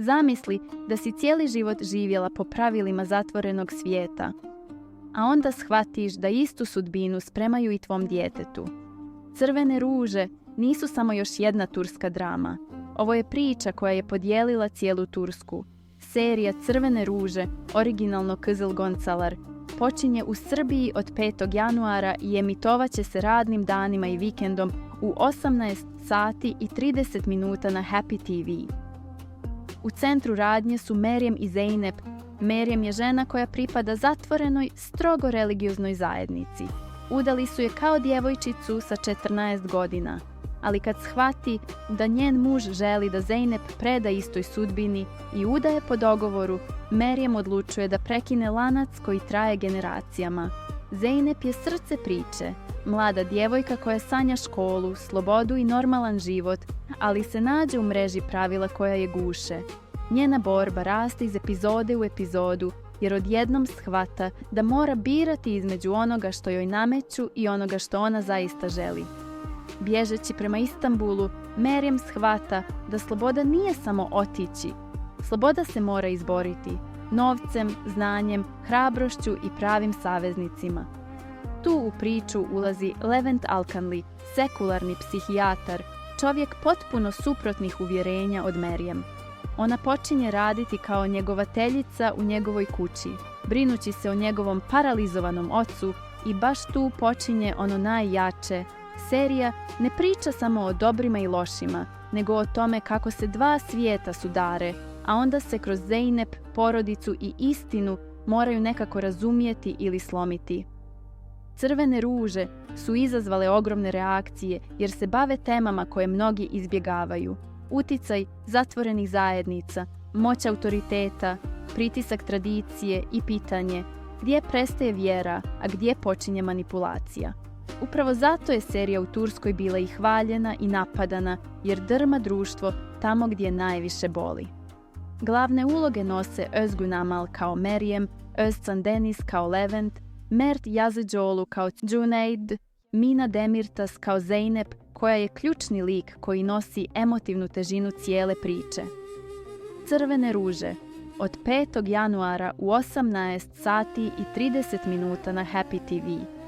Zamisli da si cijeli život živjela po pravilima zatvorenog svijeta, a onda shvatiš da istu sudbinu spremaju i tvom djetetu. Crvene ruže nisu samo još jedna turska drama. Ovo je priča koja je podijelila cijelu Tursku. Serija Crvene ruže, originalno Kızıl Goncalar, počinje u Srbiji od 5. januara i emitovaće se radnim danima i vikendom u 18 sati i 30 minuta na Happy TV. U centru radnje su Meryem i Zeynep. Meryem je žena koja pripada zatvorenoj, strogo religioznoj zajednici. Udali su je kao djevojčicu sa 14 godina. Ali kad shvati da njen muž želi da Zeynep preda istoj sudbini i udaje po dogovoru, Meryem odlučuje da prekine lanac koji traje generacijama. Zeynep je srce priče, mlada djevojka koja sanja školu, slobodu i normalan život, ali se nađe u mreži pravila koja je guše. Njena borba raste iz epizode u epizodu, jer odjednom shvata da mora birati između onoga što joj nameću i onoga što ona zaista želi. Bježeći prema Istanbulu, Meryem shvata da sloboda nije samo otići. Sloboda se mora izboriti novcem, znanjem, hrabrošću i pravim saveznicima. Tu u priču ulazi Levent Alkanli, sekularni psihijatar, čovjek potpuno suprotnih uvjerenja od Meryem. Ona počinje raditi kao njegovateljica u njegovoj kući, brinući se o njegovom paralizovanom ocu, i baš tu počinje ono najjače. Serija ne priča samo o dobrima i lošima, nego o tome kako se dva svijeta sudare, a onda se kroz Zeynep, porodicu i istinu moraju nekako razumjeti ili slomiti. Crvene ruže su izazvale ogromne reakcije jer se bave temama koje mnogi izbjegavaju. Uticaj zatvorenih zajednica, moć autoriteta, pritisak tradicije i pitanje gdje prestaje vjera, a gdje počinje manipulacija. Upravo zato je serija u Turskoj bila i hvaljena i napadana, jer drma društvo tamo gdje najviše boli. Glavne uloge nose Özgün Amal kao Meryem, Özcan Deniz kao Levent, Mert Yazıcıoğlu kao Cüneyt, Mina Demirtas kao Zeynep, koja je ključni lik koji nosi emotivnu težinu cijele priče. Crvene ruže od 5. januara u 18 sati i 30 minuta na Happy TV.